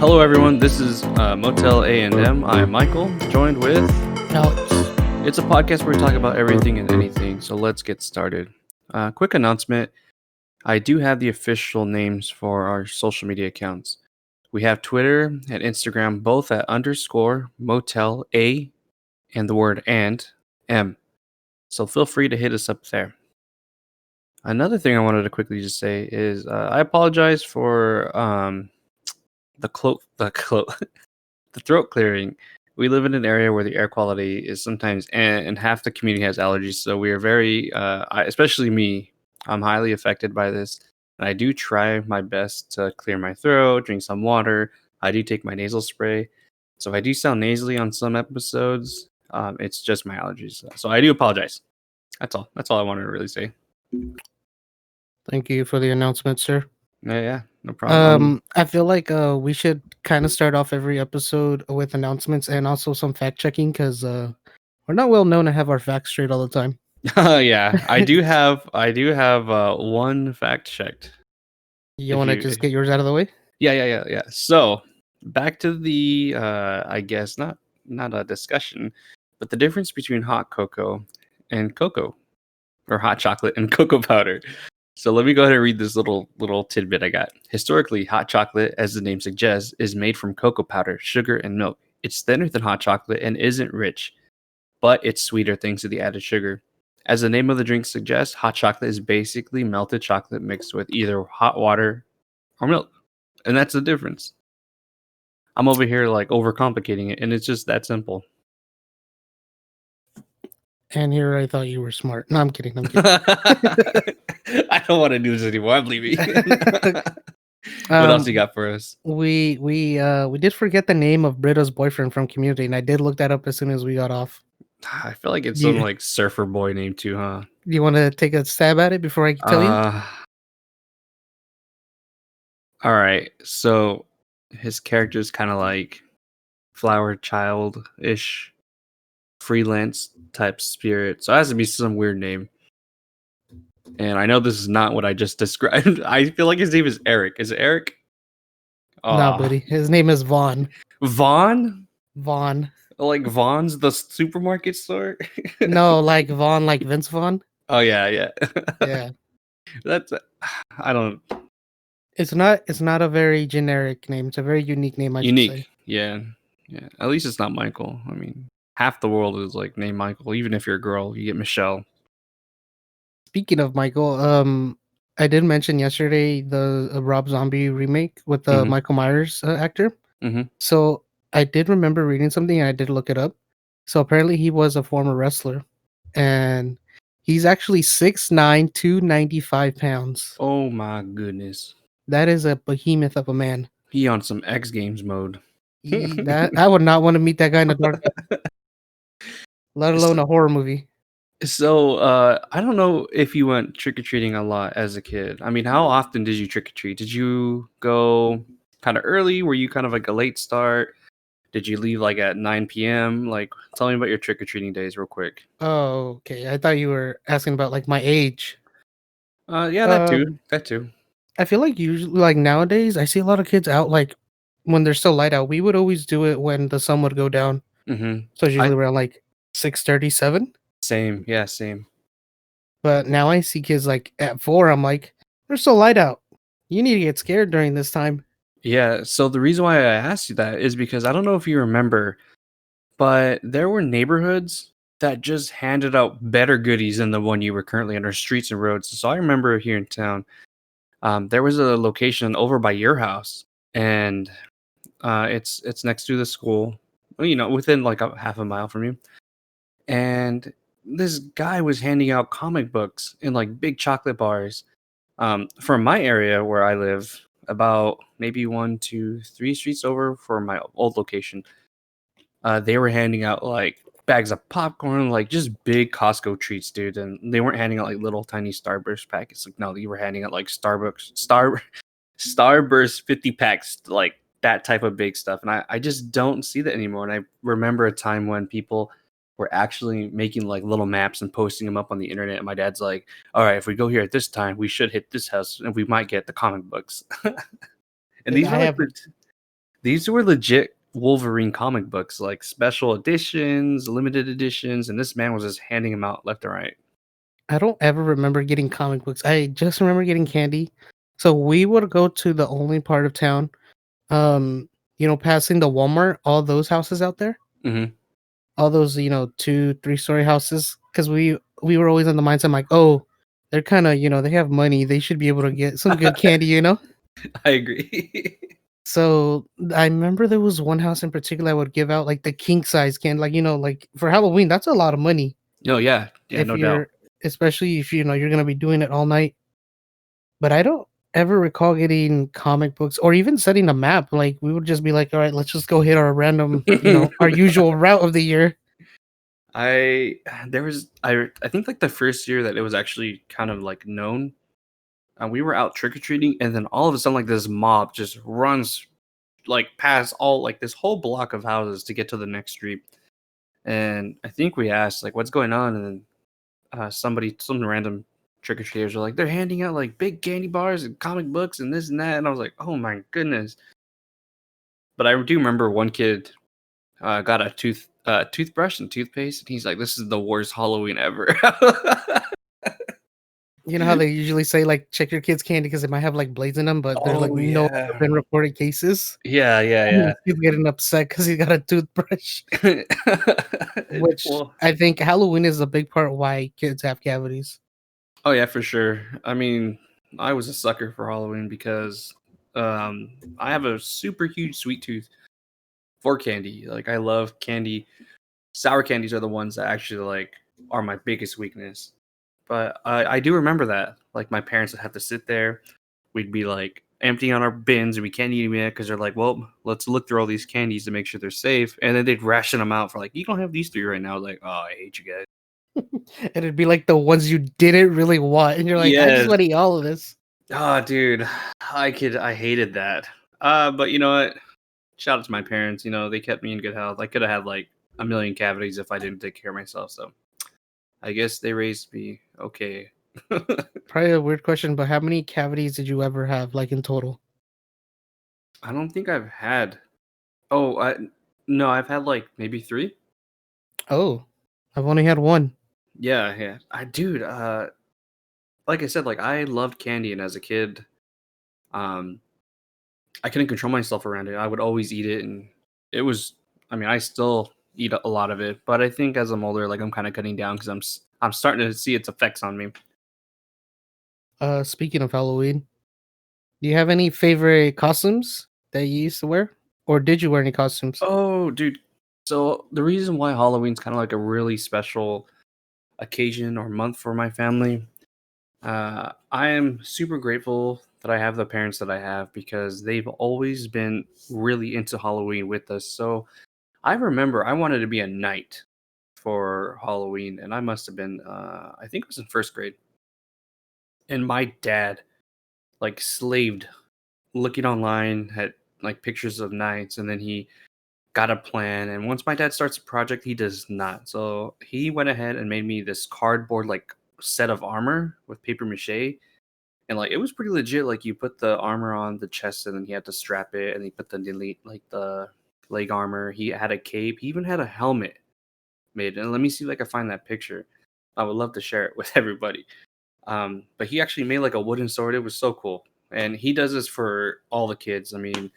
Hello, everyone. This is Motel A&M. I'm Michael, joined with. Alex. It's a podcast where we talk about everything and anything. So let's get started. Quick announcement: I do have the official names for our social media accounts. We have Twitter and Instagram both at _Motel A and the word and M. So feel free to hit us up there. Another thing I wanted to quickly just say is I apologize for the the throat clearing. We live in an area where the air quality is sometimes and half the community has allergies. So we are very, especially me, I'm highly affected by this. And I do try my best to clear my throat, drink some water. I do take my nasal spray. So if I do sound nasally on some episodes, it's just my allergies. So I do apologize. That's all. That's all I wanted to really say. Thank you for the announcement, sir. Yeah, no problem. I feel like we should kind of start off every episode with announcements and also some fact checking because we're not well known to have our facts straight all the time. Yeah, I do have one fact checked. You If want to you just get yours out of the way? Yeah. So back to the I guess not a discussion, but the difference between hot cocoa and cocoa, or hot chocolate and cocoa powder. So let me go ahead and read this little tidbit I got. Historically, hot chocolate, as the name suggests, is made from cocoa powder, sugar, and milk. It's thinner than hot chocolate and isn't rich, but it's sweeter thanks to the added sugar. As the name of the drink suggests, hot chocolate is basically melted chocolate mixed with either hot water or milk. And that's the difference. I'm over here like overcomplicating it, and it's just that simple. And here I thought you were smart. No, I'm kidding. I'm kidding. I don't want to do this anymore. I'm leaving. What else you got for us? We did forget the name of Britta's boyfriend from Community, and I did look that up as soon as we got off. I feel like it's You- some like surfer boy name too, huh? You want to take a stab at it before I tell you? All right. So his character is kind of like flower child ish, freelance type spirit. So it has to be some weird name. And I know this is not what I just described. I feel like his name is Eric. Is it Eric? No, buddy. His name is Vaughn. Vaughn? Vaughn. Like Vaughn's the supermarket store? No, like Vaughn, like Vince Vaughn. Oh yeah. Yeah. That's I don't It's not a very generic name. It's a very unique name, I should unique. say. Yeah. At least it's not Michael. I mean, half the world is like named Michael. Even if you're a girl, you get Michelle. Speaking of Michael, I did mention yesterday the Rob Zombie remake with the Michael Myers actor. Mm-hmm. So I did remember reading something and I did look it up. So apparently he was a former wrestler, and he's actually 6'9", 295 pounds. Oh my goodness. That is a behemoth of a man. He on some X Games mode. That I would not want to meet that guy in the dark, let alone a horror movie. So I don't know if you went trick-or-treating a lot as a kid. I mean, how often did you trick-or-treat? Did you go kind of early? Were you kind of like a late start? Did you leave like at 9 p.m.? Like, tell me about your trick-or-treating days real quick. Oh, okay. I thought you were asking about like my age. Yeah, that too. I feel like usually, like nowadays, I see a lot of kids out like when they're still light out. We would always do it when the sun would go down. Mm-hmm. So it's usually around like 6:37. Same, yeah, same. But now I see kids like at 4. I'm like, they're so light out. You need to get scared during this time. Yeah, so the reason why I asked you that is because I don't know if you remember, but there were neighborhoods that just handed out better goodies than the one you were currently under streets and roads. So I remember here in town, there was a location over by your house, and it's next to the school, within like a half a mile from you. And this guy was handing out comic books in like big chocolate bars. From my area where I live, about maybe 1, 2, 3 streets over from my old location, they were handing out like bags of popcorn, like just big Costco treats, dude. And they weren't handing out like little tiny Starburst packets. Like, no, you were handing out like Starburst 50 packs, like that type of big stuff. And I just don't see that anymore. And I remember a time when people were actually making like little maps and posting them up on the internet. And my dad's like, all right, if we go here at this time, we should hit this house and we might get the comic books. And Dude, these were I like have These were legit Wolverine comic books, like special editions, limited editions, and this man was just handing them out left and right. I don't ever remember getting comic books. I just remember getting candy. So we would go to the only part of town, passing the Walmart, all those houses out there, Hmm. all those, 2, 3-story houses, because we were always in the mindset like, oh, they're kind of, they have money, they should be able to get some good candy. I agree. So I remember there was one house in particular I would give out like the king size candy, like like for Halloween, that's a lot of money No, yeah, yeah, if no doubt. you're, especially if you're gonna be doing it all night. But I don't ever recall getting comic books or even setting a map. Like we would just be like, all right, let's just go hit our random, our usual route of the year. I there was I think like the first year that it was actually kind of like known, and we were out trick or treating, and then all of a sudden like this mob just runs like past all like this whole block of houses to get to the next street. And I think we asked like what's going on, and then some random trick or treaters were like they're handing out like big candy bars and comic books and this and that, and I was like, oh my goodness. But I do remember one kid got a toothbrush and toothpaste, and he's like, "This is the worst Halloween ever." You know how they usually say like check your kids' candy because it might have like blades in them, but there's like Oh no yeah, been reported cases. yeah, yeah, And he's getting upset because he got a toothbrush, yeah. which Well, I think Halloween is a big part why kids have cavities. oh yeah, for sure. I mean, I was a sucker for Halloween because I have a super huge sweet tooth for candy. Like I love candy. Sour candies are the ones that actually like are my biggest weakness. But I do remember that. Like my parents would have to sit there. We'd be like emptying on our bins and we can't eat them yet because they're like, well, let's look through all these candies to make sure they're safe. And then they'd ration them out for like, you don't have these three right now. Like, oh, I hate you guys. And it'd be like the ones you didn't really want, and you're like, I just Yes. want to eat all of this. Oh, dude, I hated that. But you know what? Shout out to my parents. You know, they kept me in good health. I could have had like a million cavities if I didn't take care of myself. So I guess they raised me okay. Probably a weird question, but how many cavities did you ever have, like in total? I don't think I've had. Oh, no, I've had like maybe three. Oh, I've only had one. Yeah, yeah. Dude, like I said, like I loved candy, and as a kid, um, I couldn't control myself around it. I would always eat it, and it was. I mean, I still eat a lot of it, but I think as I'm older, like I'm kind of cutting down because I'm starting to see its effects on me. Speaking of Halloween, do you have any favorite costumes that you used to wear, or did you wear any costumes? Oh, dude. So the reason why Halloween's kind of like a really special occasion or month for my family, I am super grateful that I have the parents that I have because they've always been really into Halloween with us. So I remember I wanted to be a knight for Halloween, and I must have been, I think it was in first grade. And my dad like slaved looking online at like pictures of knights, and then he got a plan. And once my dad starts a project, he does not. So he went ahead and made me this cardboard like set of armor with paper mache, and like it was pretty legit. Like you put the armor on the chest, and then he had to strap it, and he put the like the leg armor. He had a cape. He even had a helmet made. And let me see if I can find that picture. I would love to share it with everybody. But he actually made like a wooden sword. It was so cool, and he does this for all the kids. I mean,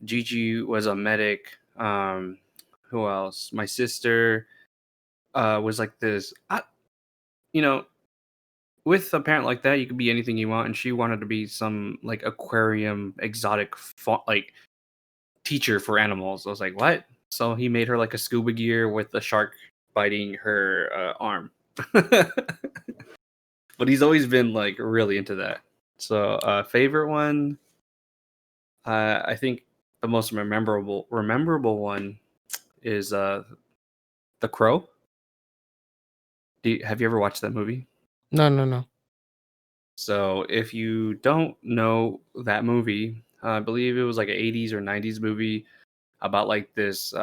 Gigi was a medic. Who else? My sister was like this. You know, with a parent like that, you could be anything you want, and she wanted to be some like aquarium exotic like teacher for animals. I was like, what? So he made her like a scuba gear with a shark biting her arm. But he's always been like really into that. So favorite one, I think the most memorable one is The Crow. Have you ever watched that movie? No, no, no. So if you don't know that movie, I believe it was like an 80s or 90s movie about like this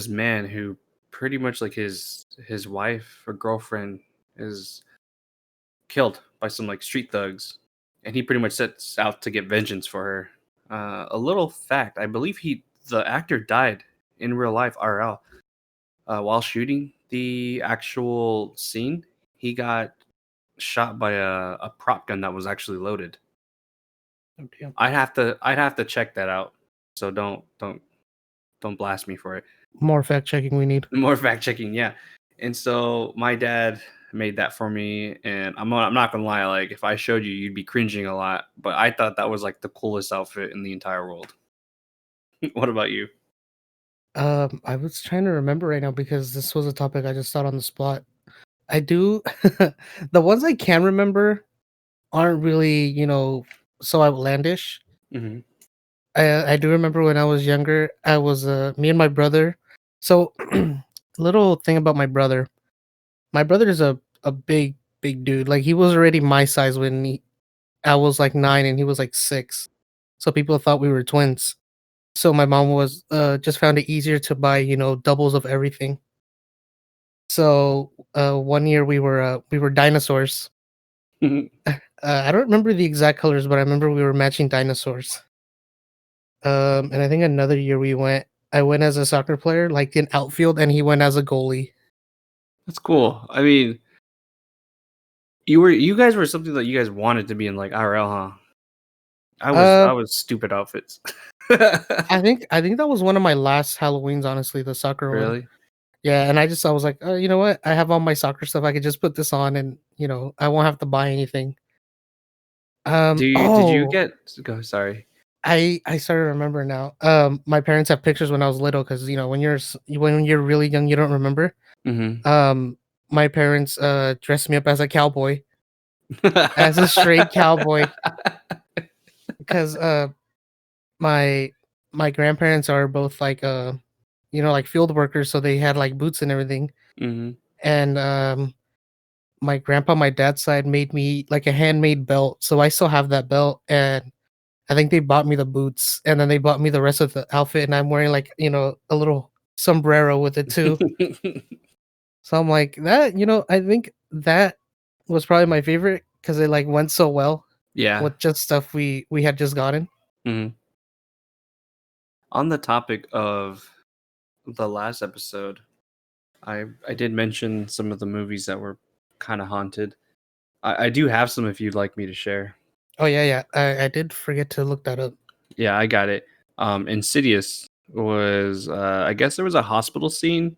man who pretty much like his wife or girlfriend is killed by some like street thugs, and he pretty much sets out to get vengeance for her. A little fact: I believe the actor died in real life, RL, while shooting the actual scene. He got shot by a prop gun that was actually loaded. Oh, damn. I'd have to check that out. So don't blast me for it. More fact checking we need. More fact checking, yeah. And so my dad made that for me, and I'm not gonna lie, like if I showed you, you'd be cringing a lot. But I thought that was like the coolest outfit in the entire world. What about you? I was trying to remember right now because this was a topic I just thought on the spot. I do the ones I can remember aren't really, so outlandish. Hmm. I do remember when I was younger, I was me and my brother. So little thing about my brother. My brother is a big dude. Like he was already my size when I was like 9 and he was like 6. So people thought we were twins. So my mom was just found it easier to buy, doubles of everything. So one year we were dinosaurs. I don't remember the exact colors, but I remember we were matching dinosaurs. And I think another year I went as a soccer player, like in outfield, and he went as a goalie. That's cool. I mean, you guys were something that you guys wanted to be in like IRL, huh? I Uh, was stupid outfits. I think that was one of my last Halloweens, honestly, the soccer one. Really? Yeah, and I was like, you know what? I have all my soccer stuff. I could just put this on, and I won't have to buy anything. Did you Oh, get go sorry. I started to remember now. My parents have pictures when I was little because when you're really young, you don't remember. Mhm. Um, my parents dressed me up as a cowboy, as a straight cowboy, because my my grandparents are both like like field workers, so they had like boots and everything. Mhm. And my grandpa, my dad's side, made me like a handmade belt, so I still have that belt. And I think they bought me the boots, and then they bought me the rest of the outfit, and I'm wearing like a little sombrero with it too. So I'm like that. I think that was probably my favorite because it like went so well Yeah. with just stuff we had just gotten. Mhm. On the topic of the last episode, I did mention some of the movies that were kind of haunted. I do have some if you'd like me to share. Oh yeah, yeah. I did forget to look that up. Yeah, I got it. Insidious was I guess there was a hospital scene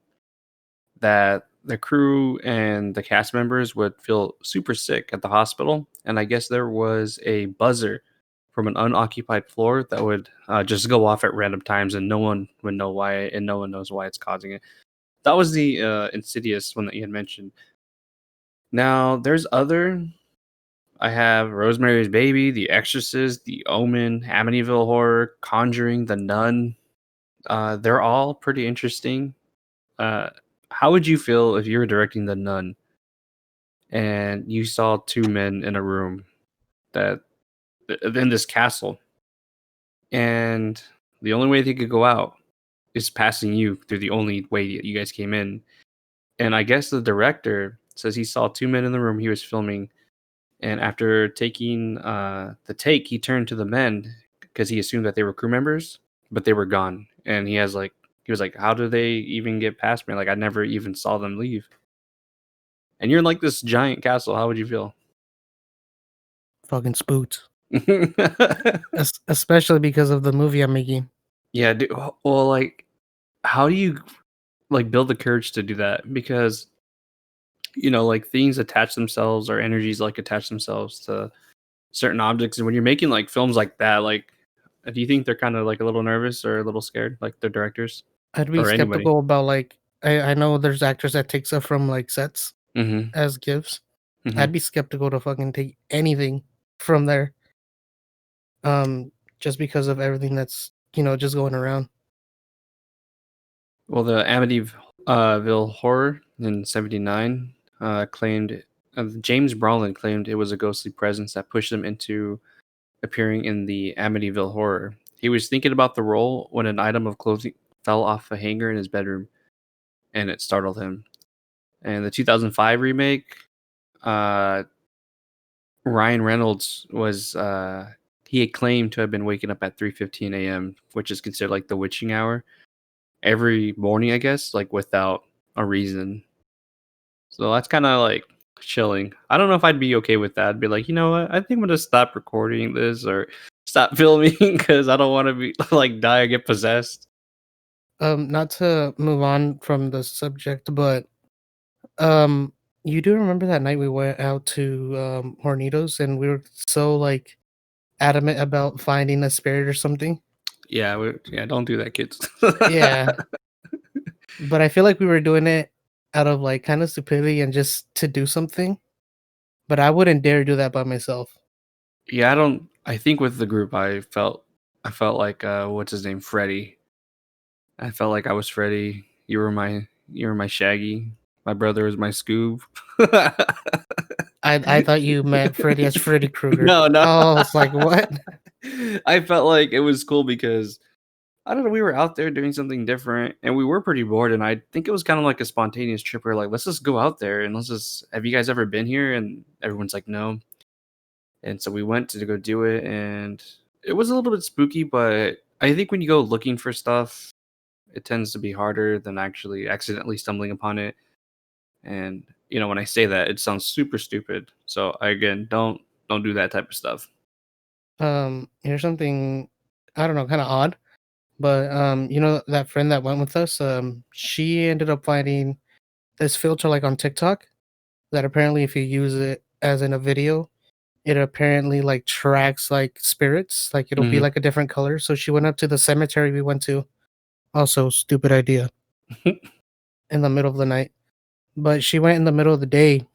that the crew and the cast members would feel super sick at the hospital, and I guess there was a buzzer from an unoccupied floor that would just go off at random times, and no one would know why, and no one knows why it's causing it. That was the Insidious one that you had mentioned. Now, there's other. I have Rosemary's Baby, The Exorcist, The Omen, Amityville Horror, Conjuring, The Nun. They're all pretty interesting. Uh, how would you feel if you were directing The Nun and you saw two men in a room that in this castle, and the only way they could go out is passing you through the only way that you guys came in? And I guess the director says he saw two men in the room he was filming, and after taking the take, he turned to the men because he assumed that they were crew members, but they were gone. And he was like, "How did they even get past me? Like I never even saw them leave." And you're in like this giant castle. How would you feel? Fucking spooked, especially because of the movie I'm making. Yeah, dude. Well, like, how do you like build the courage to do that? Because like things attach themselves, or energies like attach themselves to certain objects, and when you're making like films like that, like, do you think they're kind of like a little nervous or a little scared, like the directors I'd be or anybody? skeptical about like I know there's actors that take stuff from like sets Mm-hmm. as gifts. Mm-hmm. I'd be skeptical to fucking take anything from there. Just because of everything that's just going around. Well, the Amityville Horror in '79 claimed James Brolin claimed it was a ghostly presence that pushed him into appearing in the Amityville Horror. He was thinking about the role when an item of clothing fell off a hanger in his bedroom, and it startled him. And the 2005 remake, uh, Ryan Reynolds was he had claimed to have been waking up at 3:15 a.m., which is considered like the witching hour every morning, I guess, like without a reason. So that's kind of like chilling. I don't know if I'd be okay with that. I'd be like, you know what? I think I'm gonna stop recording this or stop filming because I don't want to be like die or get possessed. Not to move on from the subject, but um, you do remember that night we went out to Hornitos and we were so like adamant about finding a spirit or something? Yeah, yeah, don't do that, kids. Yeah, but I feel like we were doing it out of like kind of stupidity and just to do something. But I wouldn't dare do that by myself. Yeah, I don't. I think with the group, I felt like what's his name, Freddie. I felt like I was Freddie. You were my Shaggy. My brother was my Scoob. I thought you meant Freddy as Freddy Krueger. No, no. Oh, it's like what? I felt like it was cool because I don't know. We were out there doing something different, and we were pretty bored. And I think it was kind of like a spontaneous trip. Where like, let's just go out there and let's just. Have you guys ever been here? And everyone's like, no. And so we went to go do it, and it was a little bit spooky. But I think when you go looking for stuff, it tends to be harder than actually accidentally stumbling upon it. And when I say that, it sounds super stupid. So again, don't do that type of stuff. Here's something I don't know, kind of odd, but that friend that went with us, she ended up finding this filter like on TikTok that apparently if you use it as in a video, it apparently like tracks like spirits, like it'll be Hmm. like a different color. So she went up to the cemetery we went to. Also, stupid idea in the middle of the night. But she went in the middle of the day,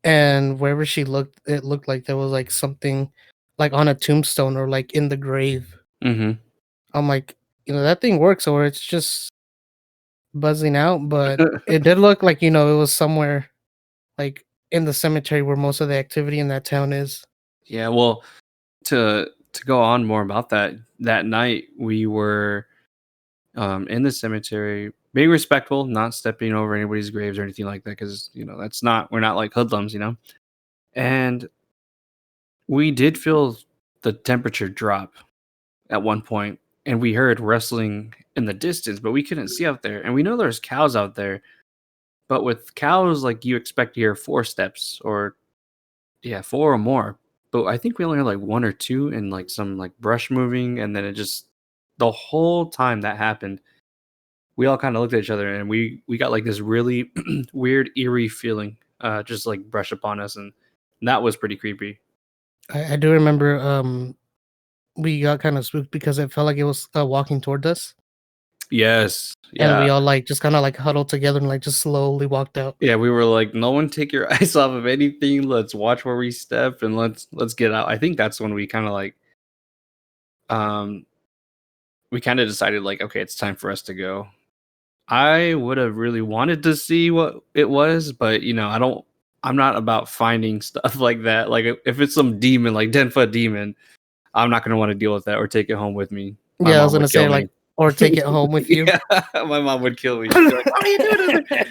and wherever she looked, it looked like there was like something like on a tombstone or like in the grave. Hmm. I'm like, that thing works or it's just buzzing out, but it did look like, it was somewhere like in the cemetery where most of the activity in that town is. Yeah. Well, to go on more about that, that night we were in the cemetery, being respectful, not stepping over anybody's graves or anything like that, because that's not we're not like hoodlums. And we did feel the temperature drop at one point, and we heard rustling in the distance, but we couldn't see out there. And we know there's cows out there, but with cows, like you expect to hear four steps or yeah, four or more. But I think we only heard like one or two and like some like brush moving, and then it just the whole time that happened, we all kind of looked at each other and we got like this really weird eerie feeling just like brush upon us, and that was pretty creepy. I do remember we got kind of spooked because it felt like it was walking toward us, Yes, and yeah. we all like just kind of like huddled together and like just slowly walked out. Yeah, we were like, no one take your eyes off of anything. Let's watch where we step and let's get out. I think that's when we kind of like um we kind of decided like, okay, it's time for us to go. I would have really wanted to see what it was, but I'm not about finding stuff like that. Like if it's some demon, like 10-foot demon, I'm not gonna want to deal with that or take it home with me. My Yeah, I was mom gonna would kill say me. like, or take it home with you. Yeah, my mom would kill me. She'd be like, "What are you doing over there?"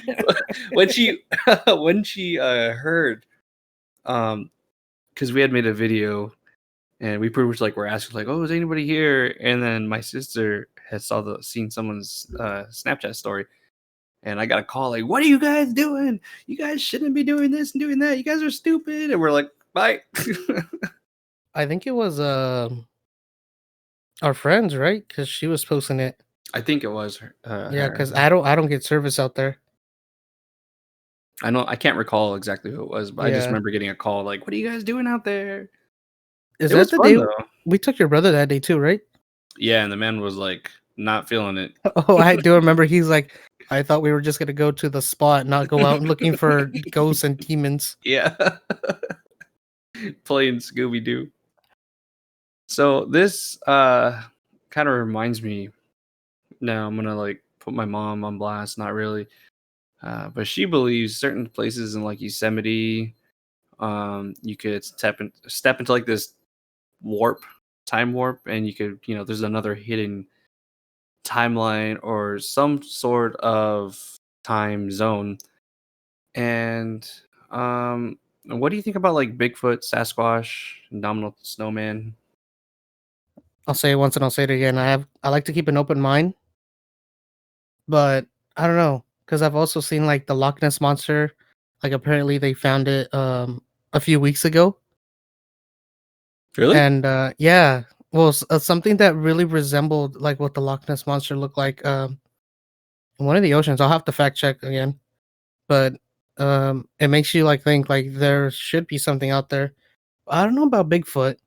When she when she heard because we had made a video and we pretty much like were asking like, "Oh, is anybody here?" And then my sister had seen someone's Snapchat story, and I got a call like, "What are you guys doing? You guys shouldn't be doing this and doing that. You guys are stupid." And we're like, "Bye." I think it was our friends, right? Because she was posting it. I think it was Yeah, her. because I don't get service out there. I know I can't recall exactly who it was, but I just Yeah, remember getting a call like, "What are you guys doing out there?" is It that was the fun day though. we took your brother that day too, right? Yeah, and the man was like not feeling it. Oh, I do remember. He's like, I thought we were just gonna go to the spot, not go out looking for ghosts and demons. Yeah, playing Scooby Doo. So this kind of reminds me. Now I'm gonna like put my mom on blast. Not really, but she believes certain places in like Yosemite, you could step into like this time warp, and you could there's another hidden timeline or some sort of time zone. And what do you think about like Bigfoot, Sasquatch, Domino Snowman? I'll say it once and I'll say it again. I like to keep an open mind, but I don't know because I've also seen like the Loch Ness monster. Like apparently they found it a few weeks ago, Really? and yeah, well, something that really resembled like what the Loch Ness monster looked like in one of the oceans. I'll have to fact check again, but it makes you like think like there should be something out there. I don't know about Bigfoot.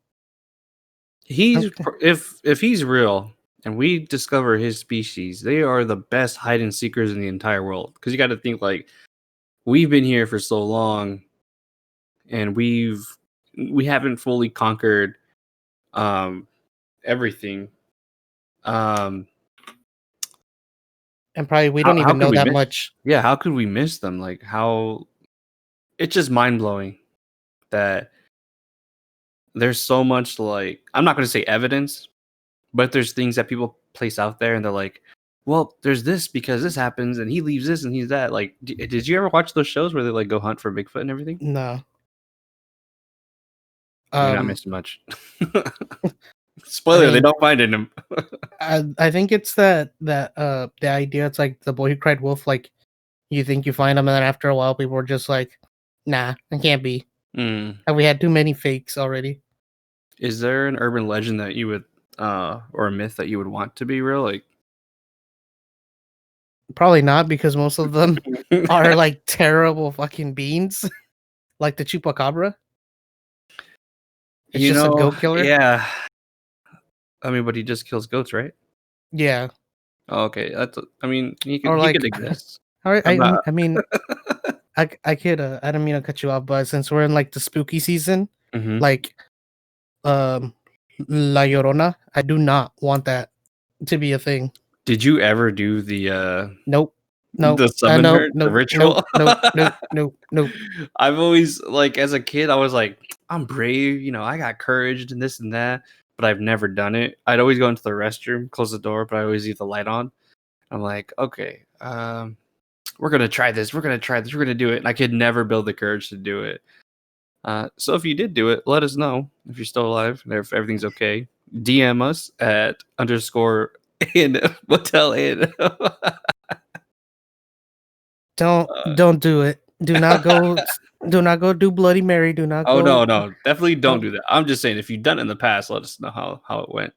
Okay. If he's real and we discover his species, they are the best hide and seekers in the entire world. Because you got to think like we've been here for so long, and we haven't fully conquered um everything. Um, And probably we don't how even could know we that miss? much. Yeah, how could we miss them? Like how it's just mind blowing that there's so much like I'm not going to say evidence, but there's things that people place out there and they're like, well, there's this because this happens and he leaves this and he's that. Like, did you ever watch those shows where they like go hunt for Bigfoot and everything? No. You're not Um, missing much. I Spoiler: they mean, don't find him. I think it's that the idea. It's like the boy who cried wolf. Like you think you find him, and then after a while, people are just like, "Nah, it can't be." Mm. And we had too many fakes already. Is there an urban legend that you would, or a myth that you would want to be real? Like, Probably not because most of them are like terrible fucking beings, like the chupacabra. It's you just a know, goat killer. yeah. I mean, but he just kills goats, right? Yeah, Oh, okay, that's. I mean, or he could like, exist. all right. I'm not. I mean, I could. I don't mean to cut you off, but since we're in like the spooky season, Mhm. like um, La Llorona, I do not want that to be a thing. Did you ever do Nope. Nope. the summon Nope. her, the Nope. Nope. ritual? Nope. Nope. Nope. Nope. I've always like as a kid, I was like, I'm brave, you know, I got courage and this and that, but I've never done it. I'd always go into the restroom, close the door, but I always leave the light on. I'm like, okay, we're gonna try this, we're gonna try this, we're gonna do it. And I could never build the courage to do it. So if you did do it, let us know if you're still alive and if everything's okay. DM us at underscore in Motel A&M. Don't do it. Do not go. Do not go do Bloody Mary. Do not Oh go. no, definitely don't Don't. do that. I'm just saying if you've done it in the past, let us know how it went.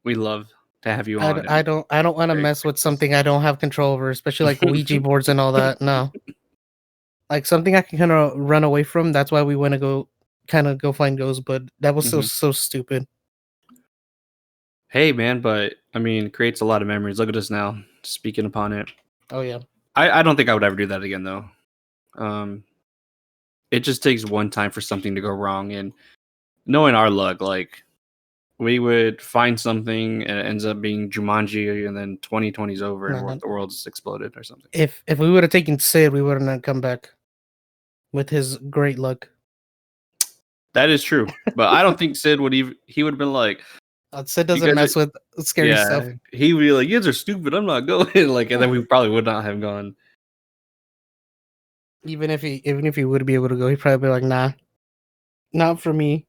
We love to have you on and I don't want to share mess with experiences. something I don't have control over, especially like Ouija boards and all that. No, like something I can kind of run away from. That's why we want to go, kind of go find ghosts. But that was Mhm. so stupid. Hey man, but I mean, it creates a lot of memories. Look at us now, speaking upon it. Oh yeah. I don't think I would ever do that again though. Um, it just takes one time for something to go wrong, and knowing our luck, like we would find something and it ends up being Jumanji, and then 2020's over and No, no. the world's exploded or something. If we would have taken Sid, we wouldn't have come back with his great luck. That is true, but I don't think Sid would even. He would have been like, Sid "You doesn't guys are." mess with scary stuff. Yeah, he would be like, "You guys are stupid. I'm not going." Like, and then we probably would not have gone. Even if he would be able to go, he'd probably be like, "Nah, not for me."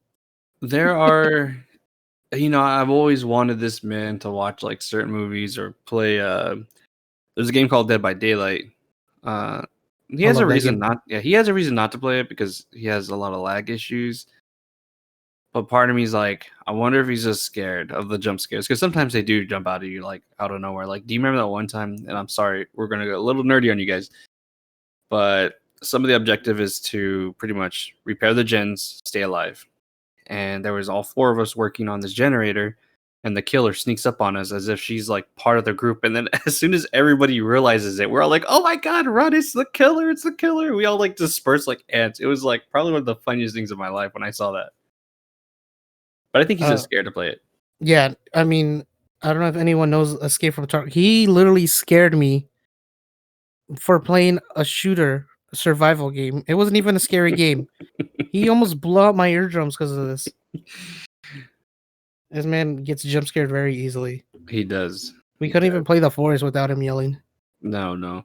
There are, you know, I've always wanted this man to watch like certain movies or play. There's a game called Dead by Daylight. Uh, he I has a love that reason game. not. Yeah, he has a reason not to play it because he has a lot of lag issues. But part of me is like, I wonder if he's just scared of the jump scares because sometimes they do jump out of you like out of nowhere. Like, do you remember that one time? And I'm sorry, we're gonna go a little nerdy on you guys, but some of the objective is to pretty much repair the gens, stay alive. And there was all four of us working on this generator, and the killer sneaks up on us as if she's like part of the group. And then as soon as everybody realizes it, we're all like, "Oh my god, run! It's the killer! It's the killer!" We all like disperse like ants. It was like probably one of the funniest things of my life when I saw that. But I think he's just Uh, scared to play it. yeah. I mean, I don't know if anyone knows Escape from Tarkov. He literally scared me for playing a shooter a survival game. It wasn't even a scary game. He almost blew out my eardrums because of this. This man gets jump scared very easily. He does. We He couldn't does. even play the forest without him yelling. No, no.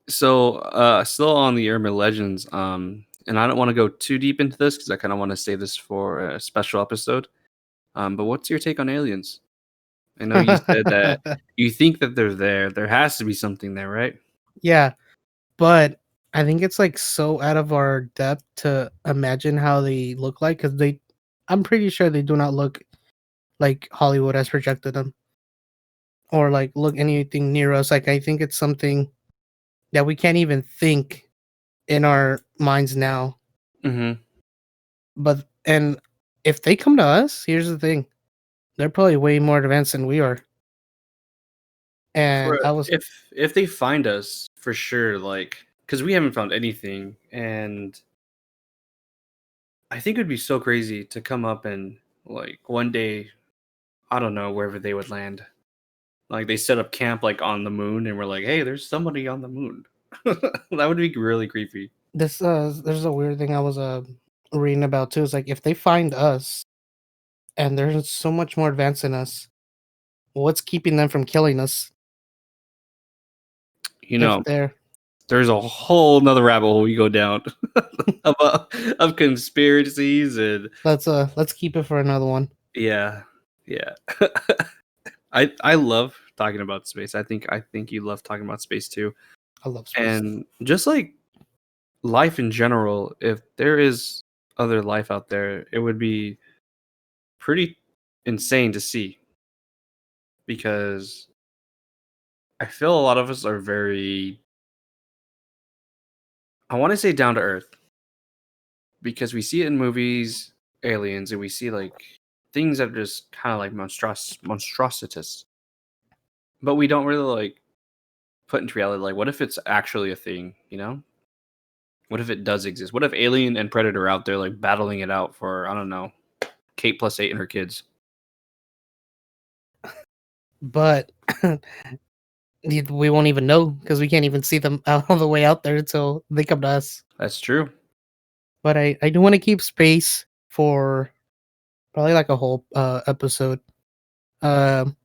So, still on the urban legends, and I don't want to go too deep into this because I kind of want to save this for a special episode. But what's your take on aliens? I know you said that you think that they're there. There has to be something there, right? Yeah, but I think it's like so out of our depth to imagine how they look like because I'm pretty sure they do not look like Hollywood has projected them or like look anything near us. Like I think it's something that we can't even think in our minds now. Mm-hmm. But and if they come to us, here's the thing: they're probably way more advanced than we are. And For I was if they find us for sure, like because we haven't found anything, and I think it'd be so crazy to come up and like one day, I don't know wherever they would land. Like they set up camp like on the moon, and we're like, hey, there's somebody on the moon. That would be really creepy. this there's a weird thing I was reading about too. It's like if they find us and they're so much more advanced than us, what's keeping them from killing us You if know, they're there's a whole nother rabbit hole we go down of, of conspiracies and let's keep it for another one. yeah, yeah. I love talking about space. I think you love talking about space too. I love space. And just like life in general, if there is other life out there, it would be pretty insane to see because I feel a lot of us are very, I want to say down to earth because we see it in movies, aliens, and we see like things that are just kind of like monstrositous, but we don't really like put into reality like what if it's actually a thing, you know? What if it does exist? What if Alien and Predator are out there like battling it out for I don't know, Kate plus 8 and her kids? But we won't even know because we can't even see them all the way out there until they come to us. That's true. But I do want to keep space for probably like a whole episode. Um,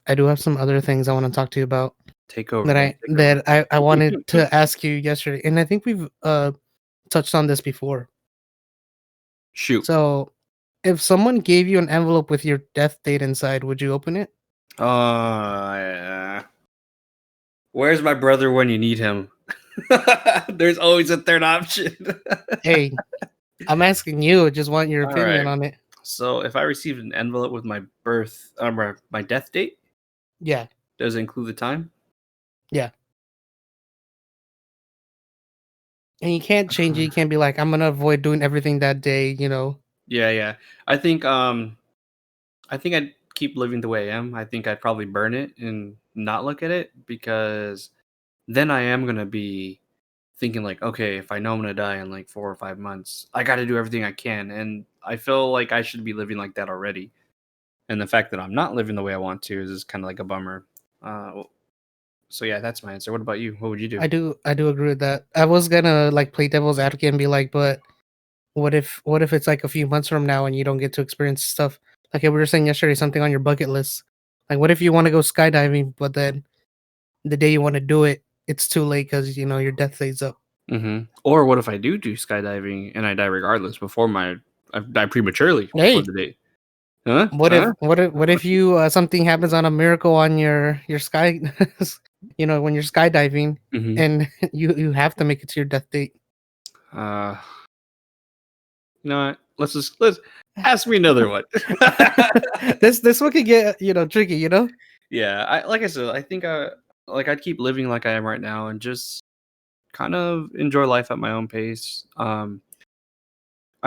I do have some other things I want to talk to you about Take over, that man. I Take over. that I wanted to ask you yesterday, and I think we've touched on this before. Shoot. So, if someone gave you an envelope with your death date inside, would you open it? Yeah. Where's my brother when you need him? There's always a third option. Hey, I'm asking you. I just want your All opinion right. on it. So if I received an envelope with my my death date, Yeah, does it include the time? yeah. And you can't change it. You can't be like, I'm gonna avoid doing everything that day. Yeah, yeah. I think um I think I'd keep living the way I am. I think I'd probably burn it and not look at it because then I am gonna be thinking like, okay, if I know I'm gonna die in like 4 or 5 months, I got to do everything I can, and I feel like I should be living like that already. And the fact that I'm not living the way I want to is kind of like a bummer. So yeah, that's my answer. What about you? What would you do? I do agree with that. I was gonna like play devil's advocate and be like, but what if it's like a few months from now and you don't get to experience stuff like we were saying yesterday, something on your bucket list. Like, what if you want to go skydiving, but then the day you want to do it, it's too late because your death date's up. Or what if I do skydiving and I die regardless before I die prematurely before Hey, the date? Huh? what if Huh? what if you something happens on a miracle on your sky, when you're skydiving hmm and you have to make it to your death date. Uh, you know what? Let's ask me another one. This one could get tricky. Yeah, I like I said, I think I'd keep living like I am right now and just kind of enjoy life at my own pace. I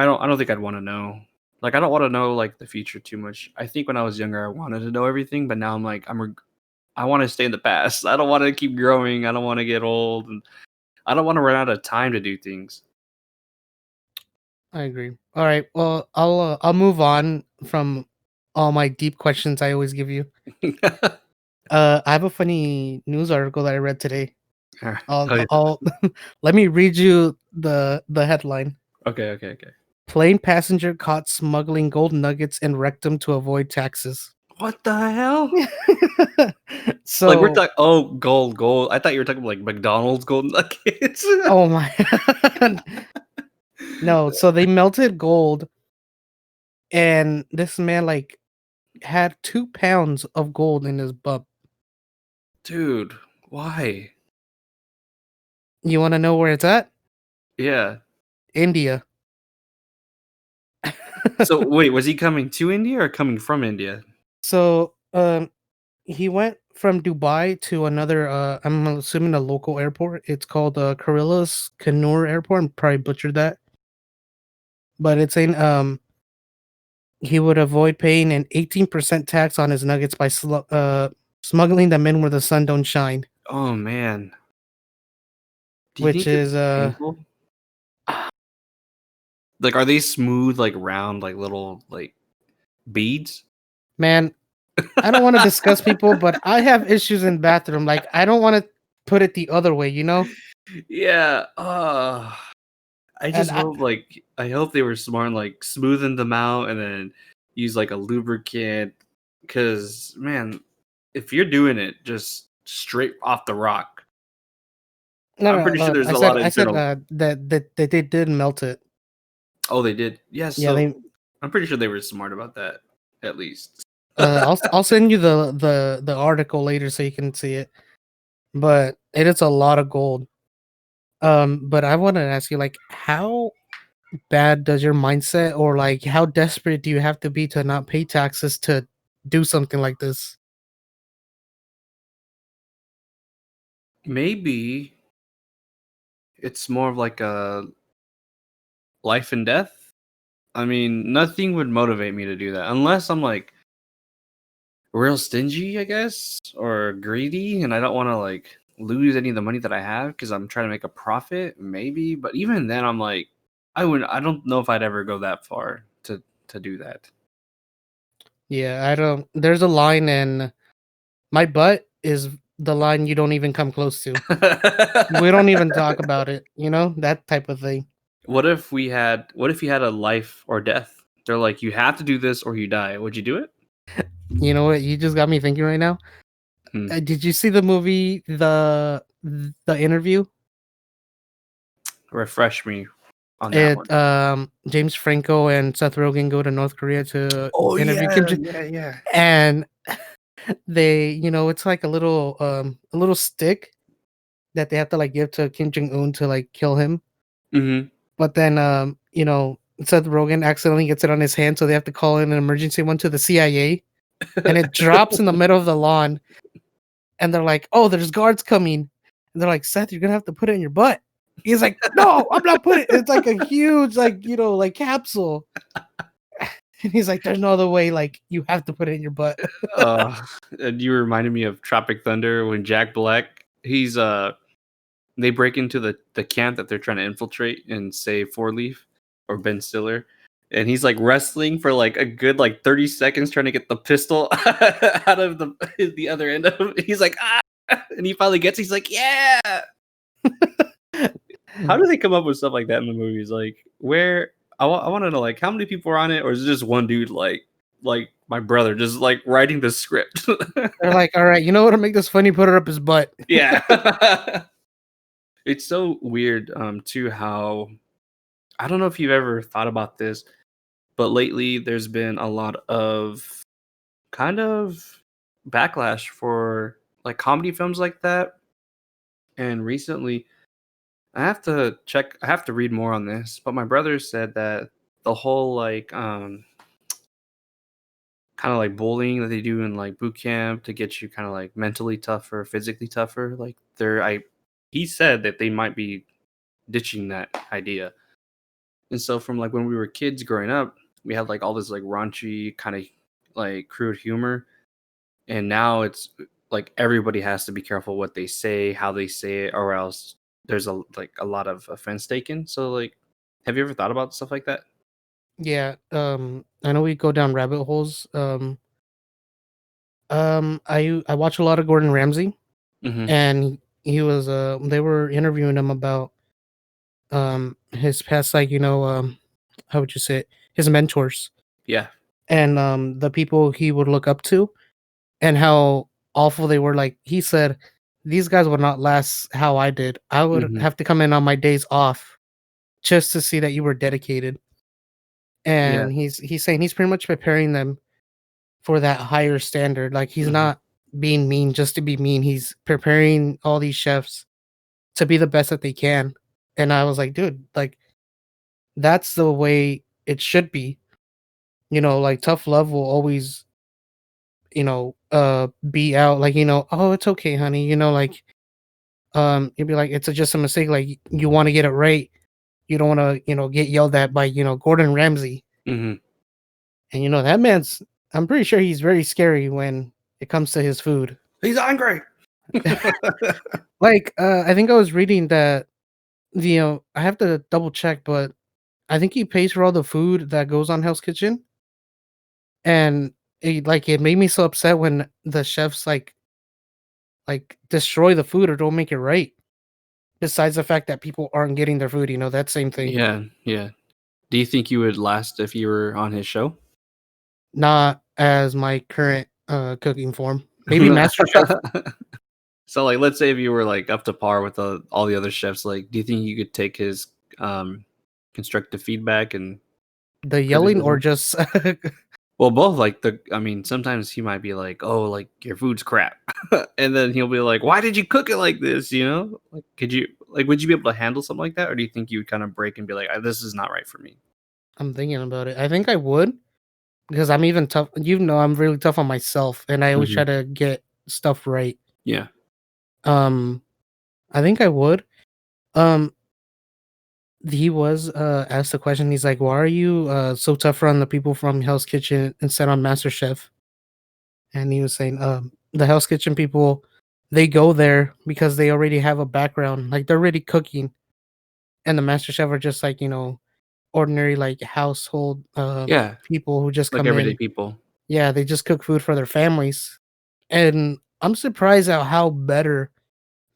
don't think I'd want to know. Like I don't want to know like the future too much. I think when I was younger I wanted to know everything, but now I'm like I want to stay in the past. I don't want to keep growing. I don't want to get old and I don't want to run out of time to do things. I agree. All right. Well, I'll move on from all my deep questions I always give you. I have a funny news article that I read today. Alright. I'll Oh, yeah. I'll let me read you the headline. Okay, okay, okay. Plane passenger caught smuggling gold nuggets and rectum to avoid taxes. What the hell? Like we're So, talking gold. I thought you were talking like McDonald's golden nuggets. oh my god. No, so they melted gold and this man like had 2 pounds of gold in his butt. Dude, why? You want to know where it's at? Yeah. India. So wait, was he coming to India or coming from India? So he went from Dubai to another. I'm assuming a local airport. It's called Karilas Kannur Airport. I'm probably butchered that, but it's in he would avoid paying an 18% tax on his nuggets by smuggling them in where the sun don't shine, Oh man. Do you which think it's is painful? Like, are they smooth, like round, like little like beads? man, I don't want to discuss people, but I have issues in bathroom. Like I don't want to put it the other way, you know? Yeah. I And just hope like I hope they were smart and like smoothing them out and then use like a lubricant. Cause man, if you're doing it just straight off the rock, no, I'm no, pretty sure no. there's I a said, lot of I said internal. that they did melt it. Oh, they did. Yeah, Yeah, so they. I'm pretty sure they were smart about that, at least. I'll send you the article later so you can see it. But it is a lot of gold. But I want to ask you, like, how bad does your mindset, or like, how desperate do you have to be to not pay taxes to do something like this? Maybe it's more of like a life and death. I mean, nothing would motivate me to do that unless I'm like real stingy, I guess, or greedy, and I don't want to like lose any of the money that I have because I'm trying to make a profit. Maybe, but even then, I'm like, I would. I don't know if I'd ever go that far to do that. Yeah, I don't. There's a line in my butt is the line you don't even come close to. We don't even talk about it. You know that type of thing. What if we had? What if you had a life or death? They're like, you have to do this or you die. Would you do it? You know what? You just got me thinking right now. Hmm. Did you see the movie the Interview? Refresh me on that one. It James Franco and Seth Rogen go to North Korea to Oh interview Kim yeah, Jong, yeah, yeah. and they, it's like a little stick that they have to like give to Kim Jong Un to like kill him. Mm-hmm. But then Seth Rogen accidentally gets it on his hand, so they have to call in an emergency one to the CIA, and it drops in the middle of the lawn, and they're like, "Oh, there's guards coming," and they're like, "Seth, you're gonna have to put it in your butt." He's like, "No, I'm not putting it." It's like a huge, like, like capsule. And he's like, "There's no other way. Like, you have to put it in your butt." uh, and you reminded me of Tropic Thunder when Jack Black. They break into the camp that they're trying to infiltrate and save Four Leaf or Ben Stiller. And he's like wrestling for like a good like 30 seconds trying to get the pistol out of the other end of it. He's like, ah, and he finally gets he's like, yeah. How do they come up with stuff like that in the movies? Like where I want to know like how many people are on it, or is it just one dude like my brother just like writing the script? They're like, "All right, you know what to make this funny? Put it up his butt." Yeah. It's so weird too how I don't know if you've ever thought about this, but lately there's been a lot of kind of backlash for like comedy films like that. And recently, I have to read more on this, but my brother said that the whole like kind of like bullying that they do in like boot camp to get you kind of like mentally tougher, physically tougher, like he said that they might be ditching that idea. And so from like when we were kids growing up, we had like all this like raunchy kind of like crude humor, and now it's like everybody has to be careful what they say, how they say it, or else there's a lot of offense taken. So like, have you ever thought about stuff like that? Yeah, I know we go down rabbit holes. I watch a lot of Gordon Ramsay, Hmm. and he was they were interviewing him about his past, like, how would you say it? His mentors Yeah. and the people he would look up to, and how awful they were. Like he said, these guys would not last how I did. I would Hmm. have to come in on my days off just to see that you were dedicated. Yeah. And he's saying he's pretty much preparing them for that higher standard. Like he's Mhm. not being mean just to be mean. He's preparing all these chefs to be the best that they can. And I was like, dude, like that's the way it should be. Like tough love will always, be out like, oh, it's okay, honey. Like you'd be like, it's just a mistake. Like you want to get it right. You don't want to, get yelled at by, Gordon Ramsay. Mhm. And that man's I'm pretty sure he's very scary when it comes to his food. He's hungry. Like, I think I was reading that, I have to double check, but I think he pays for all the food that goes on Hell's Kitchen. And it made me so upset when the chefs like destroy the food or don't make it right. Besides the fact that people aren't getting their food, that same thing. Yeah, yeah. Do you think you would last if you were on his show? Not as my current cooking form. Maybe Master Chef. So, like, let's say if you were, like, up to par with, all the other chefs, like, do you think you could take his, um, constructive feedback and The yelling or criticism? just Well, both, like, I mean, sometimes he might be like, "Oh, like, your food's crap." And then he'll be like, "Why did you cook it like this?" You know? Like, would you be able to handle something like that? Or do you think you would kinda break and be like, "This is not right for me?" I'm thinking about it. I think I would because I'm even tough. I'm really tough on myself, and I always try Mhm. to get stuff right. Yeah. Um, I think I would. Um, he was asked the question. He's like, "Why are you so tough on the people from Hell's Kitchen instead on Master Chef?" And he was saying, the Hell's Kitchen people, they go there because they already have a background, like they're already cooking, and the Master Chef are just like ordinary like household Yeah, people who just like come everyday in. people. Yeah, they just cook food for their families, and I'm surprised at how better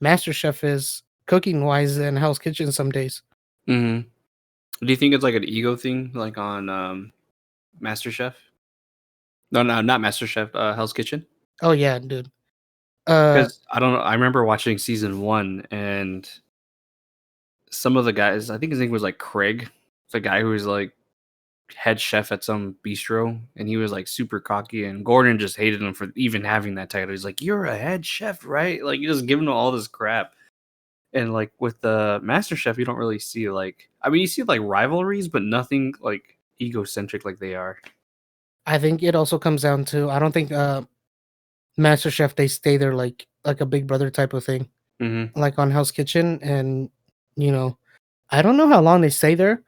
Master Chef is cooking wise than Hell's Kitchen some days. Mhm. Do you think it's like an ego thing, like on MasterChef? No, no, not MasterChef. Hell's Kitchen. Oh yeah, dude. Uh, Because I don't know. I remember watching season one, and some of the guys. I think his name was like Craig, the guy who was like head chef at some bistro, and he was like super cocky. And Gordon just hated him for even having that title. He's like, "You're a head chef, right?" Like, you just giving him all this crap. And like with the Master Chef, you don't really see like. I mean, you see like rivalries, but nothing like egocentric like they are. I think it also comes down to I don't think Master Chef they stay there like a Big Brother type of thing, Hmm. like on Hell's Kitchen, and you know I don't know how long they stay there,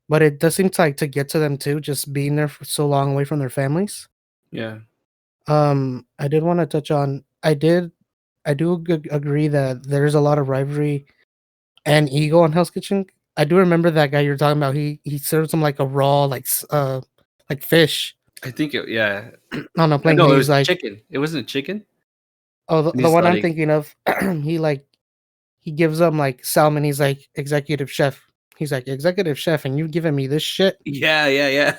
but it does seem to, like to get to them too, just being there for so long away from their families. Yeah. I did want to touch on. I do agree that there's a lot of rivalry and ego on Hell's Kitchen. I do remember that guy you're talking about. He serves them like a raw like fish I think yeah. on a plate, and No, it he's was like, chicken. It wasn't chicken? oh, And the he's one I'm like thinking of, he gives them like salmon. He's like executive chef. He's like executive chef, and you giving me this shit. yeah, yeah, yeah.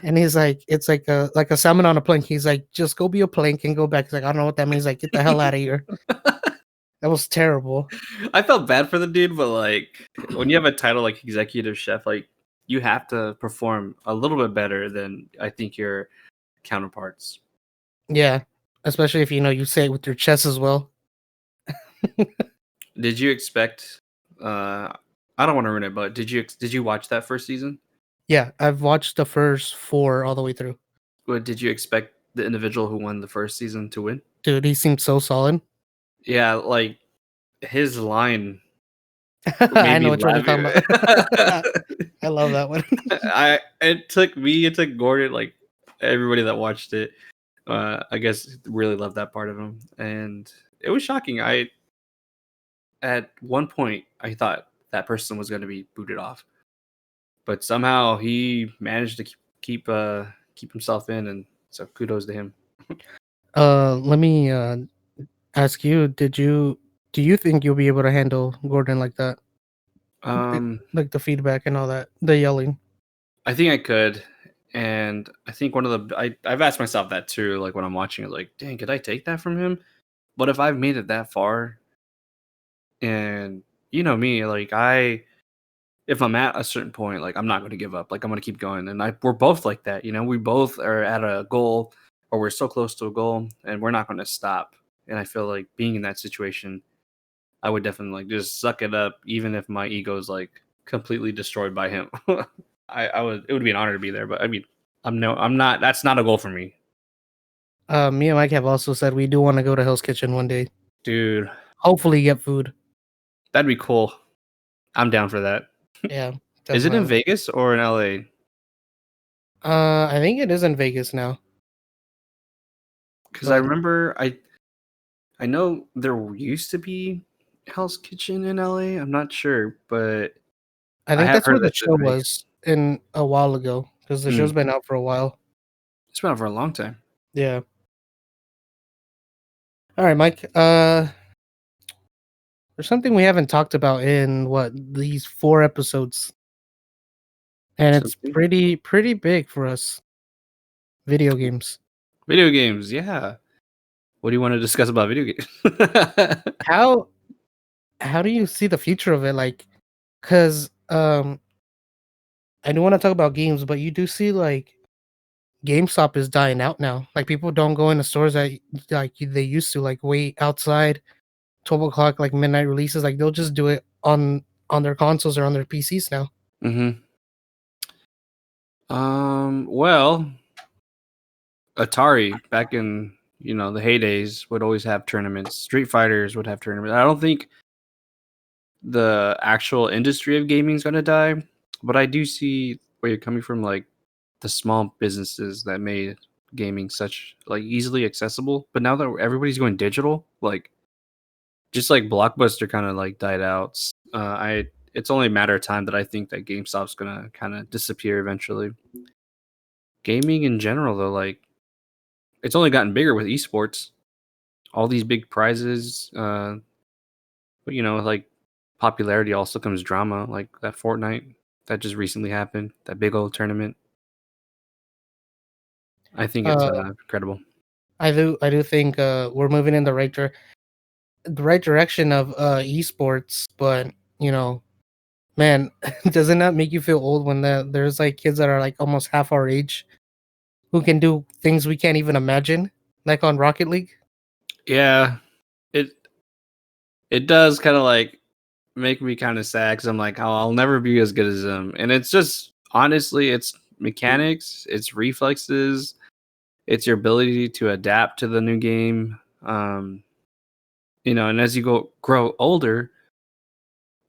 And he's like, it's like a salmon on a plank. He's like, just go be a plank and go back. He's like, I don't know what that means. Like, get the hell out of here. That was terrible. I felt bad for the dude, but, like, when you have a title like executive chef, like, you have to perform a little bit better than I think your counterparts. Yeah, especially if you say it with your chest as well. Did you expect, uh I don't wanna ruin it, but did you watch that first season? Yeah, I've watched the first 4 all the way through. What did you expect the individual who won the first season to win? Dude, he seemed so solid. Yeah, like, his line made I me know which one you're laugh. talking about. I love that one. It took Gordon, like, everybody that watched it, I guess really loved that part of him, and it was shocking. At one point, I thought that person was gonna be booted off, but somehow he managed to keep himself in, and so kudos to him. Let me ask you, do you think you'll be able to handle Gordon like that? Like the feedback and all that, the yelling. I think I could, and I think one of the I've asked myself that too, like, when I'm watching it, like, "Dang, could I take that from him?" But if I've made it that far, and you know me, like, if I'm at a certain point, like I'm not going to give up. Like I'm going to keep going, and we're both like that. We both are at a goal, or we're so close to a goal, and we're not going to stop. And I feel like being in that situation, I would definitely like just suck it up, even if my ego is like completely destroyed by him. I would. It would be an honor to be there, but I mean, I'm not. That's not a goal for me, Me and Mike have also said we do want to go to Hell's Kitchen one day. dude. Hopefully, get food. That'd be cool. I'm down for that. Yeah, Is it in definitely. Vegas or in LA? I think it is in Vegas now, Because I but remember I know there used to be Hell's Kitchen in LA. I'm not sure, but I I think have that's heard where the that's in show Vegas. was in a while ago because the show's Mm. been out for a while. It's been out for a long time. Yeah. All right, Mike. There's something we haven't talked about in these 4 episodes, and it's Something. pretty big for us. Video games. Video games, yeah. What do you want to discuss about video games? How how do you see the future of it? Like, cause I do want to talk about games, but you do see like GameStop is dying out now. Like people don't go into stores that like they used to. Like wait outside 12 o'clock, like midnight releases. Like they'll just do it on their consoles or on their PCs now. hmm Well, Atari back in the heydays would always have tournaments. Street Fighters would have tournaments. I don't think the actual industry of gaming is gonna die, but I do see where you're coming from. Like the small businesses that made gaming such like easily accessible, but now that everybody's going digital, like just like Blockbuster kind of like died out. I It's only a matter of time that I think that GameStop's gonna kind of disappear eventually. Gaming in general, though, like it's only gotten bigger with esports. All these big prizes, but like popularity also comes drama, like that Fortnite that just recently happened, that big old tournament. I think it's Uh, incredible. I do think we're moving in the right direction of esports, but you know, man, doesn't that make you feel old when there's like kids that are like almost half our age who can do things we can't even imagine, like on Rocket League? Yeah, it it does kind of like make me kind of sad because I'm like, oh, I'll never be as good as them. And it's just honestly, it's mechanics, it's reflexes, it's your ability to adapt to the new game. And as you grow older,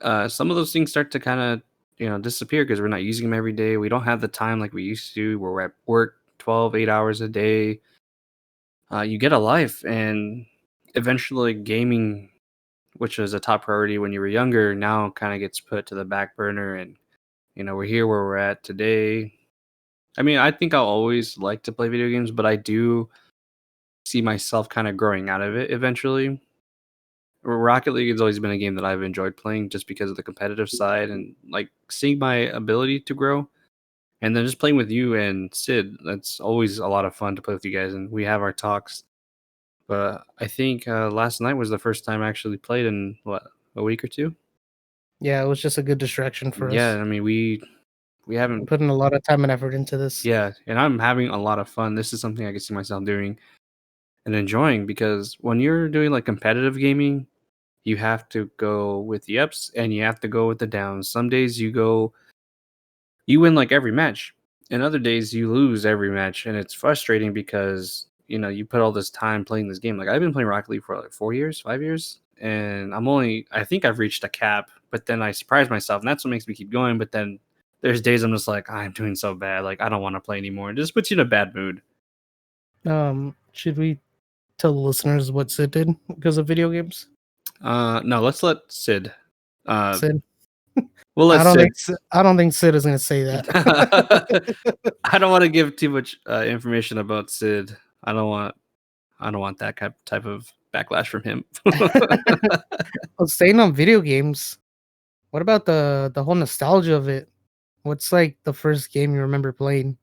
some of those things start to kind of disappear because we're not using them every day. We don't have the time like we used to. We're at work 8 hours a day. You get a life, and eventually, gaming, which was a top priority when you were younger, now kind of gets put to the back burner. And we're here where we're at today. I mean, I think I'll always like to play video games, but I do see myself kind of growing out of it eventually. Rocket League has always been a game that I've enjoyed playing just because of the competitive side and like seeing my ability to grow. And then just playing with you and Sid, that's always a lot of fun to play with you guys. And we have our talks. But I think last night was the first time I actually played in a week or two. Yeah, it was just a good distraction for Yeah, us. I mean we We're haven't. putting a lot of time and effort into this. Yeah, and I'm having a lot of fun. This is something I can see myself doing and enjoying because when you're doing like competitive gaming, you have to go with the ups and you have to go with the downs. Some days you win like every match, and other days you lose every match, and it's frustrating because you put all this time playing this game. Like I've been playing Rocket League for like 4 years, 5 years, and I think I've reached a cap, but then I surprise myself, and that's what makes me keep going. But then there's days I'm just like, I'm doing so bad, like I don't want to play anymore. It just puts you in a bad mood. Should we tell the listeners what Sid did because of video games? No, let's let Sid. Uh, Sid, we'll let Sid. I don't think Sid is gonna say that. I don't want to give too much information about Sid. I don't want that type of backlash from him. Well, staying on video games, what about the whole nostalgia of it? What's like the first game you remember playing?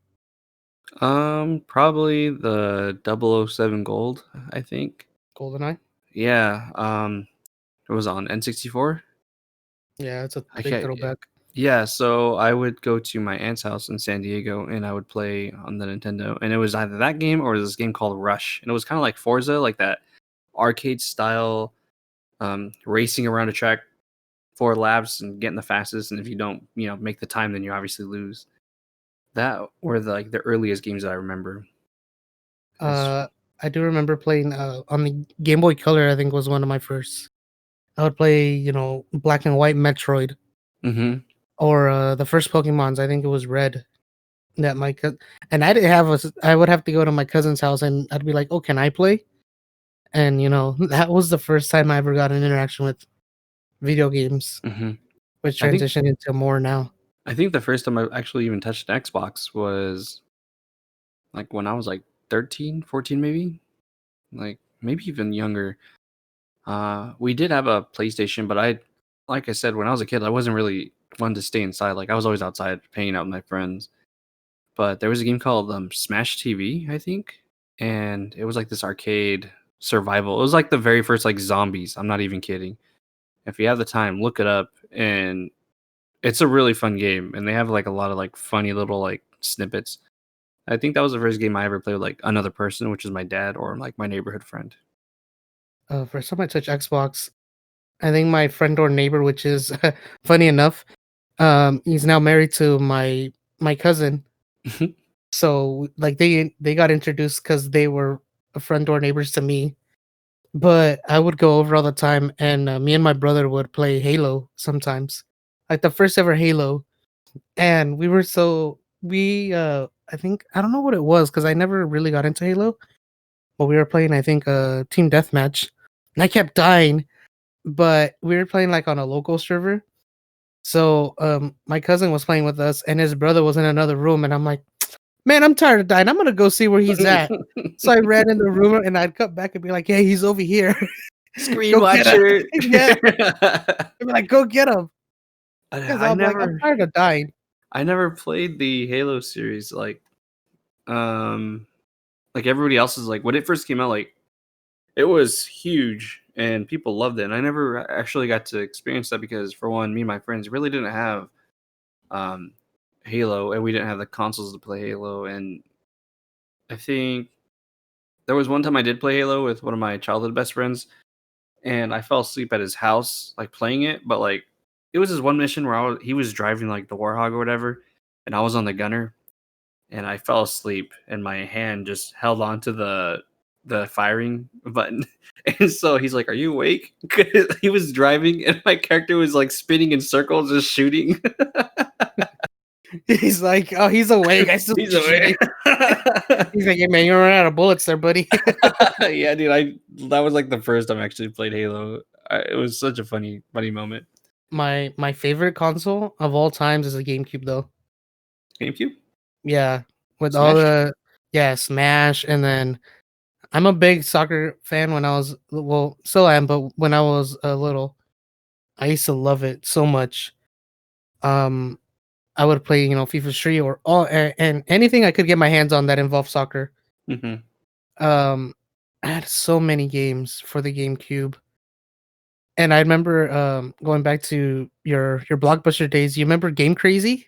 Probably the 007 Gold, I think. GoldenEye? Yeah, it was on N64. Yeah, it's a I big can't throwback. Yeah, so I would go to my aunt's house in San Diego and I would play on the Nintendo. And it was either that game or this game called Rush. And it was kind of like Forza, like that arcade style racing around a track 4 laps and getting the fastest. And if you don't, make the time, then you obviously lose. That were the earliest games that I remember. It's, Uh, I do remember playing on the Game Boy Color. I think was one of my first. I would play, black and white Metroid mm-hmm, or the first Pokemon's. I think it was Red. That and I didn't have I would have to go to my cousin's house and I'd be like, "Oh, can I play?" And that was the first time I ever got an interaction with video games, mm-hmm. which I think transitioned into more now. I think the first time I actually even touched an Xbox was like when I was like 13, 14 maybe. Like maybe even younger. We did have a PlayStation, but like I said, when I was a kid, I wasn't really one to stay inside. Like I was always outside hanging out with my friends. But there was a game called Smash TV, I think, and it was like this arcade survival. It was like the very first like zombies. I'm not even kidding. If you have the time, look it up, and it's a really fun game. And they have like a lot of like funny little like snippets. I think that was the first game I ever played with like another person, which is my dad or like my neighborhood friend. First time I touched Xbox, I think my friend or neighbor, which is funny enough, he's now married to my cousin. So like they got introduced because they were front door neighbors to me. But I would go over all the time, and me and my brother would play Halo sometimes, like the first ever Halo. And we were so we I think I don't know what it was because I never really got into Halo, but we were playing I think team deathmatch, and I kept dying. But we were playing like on a local server. So my cousin was playing with us, and his brother was in another room, and I'm like, man, I'm tired of dying. I'm gonna go see where he's at. So I ran in the room, and I'd come back and be like, hey, he's over here. Screen Go get him. watcher. Yeah. I'd be like, go get him. Because I I'm like, I'm never tired of dying. I never played the Halo series um like everybody else is like when it first came out, like it was huge and people loved it. And I never actually got to experience that because for one, me and my friends really didn't have um Halo and we didn't have the consoles to play Halo. And I think there was one time I did play Halo with one of my childhood best friends and I fell asleep at his house like playing it, but like it was this one mission where he was driving like the Warhog or whatever and I was on the gunner and I fell asleep and my hand just held on to the firing button. And so he's like, "Are you awake?" 'Cause he was driving and my character was like spinning in circles just shooting. He's like, oh, he's awake. I still He's shooting. awake. He's like, hey man, you're running out of bullets there, buddy. Yeah, dude, I that was like the first time I actually played Halo. It was such a funny moment. My favorite console of all times is a GameCube though. GameCube? Yeah. With all Smash? the Smash, and then I'm a big soccer fan when I was well, still am, but when I was little, I used to love it so much. Um I would play, FIFA Street or all and anything I could get my hands on that involved soccer. Mhm. Um, I had so many games for the GameCube, and I remember going back to your Blockbuster days. You remember Game Crazy?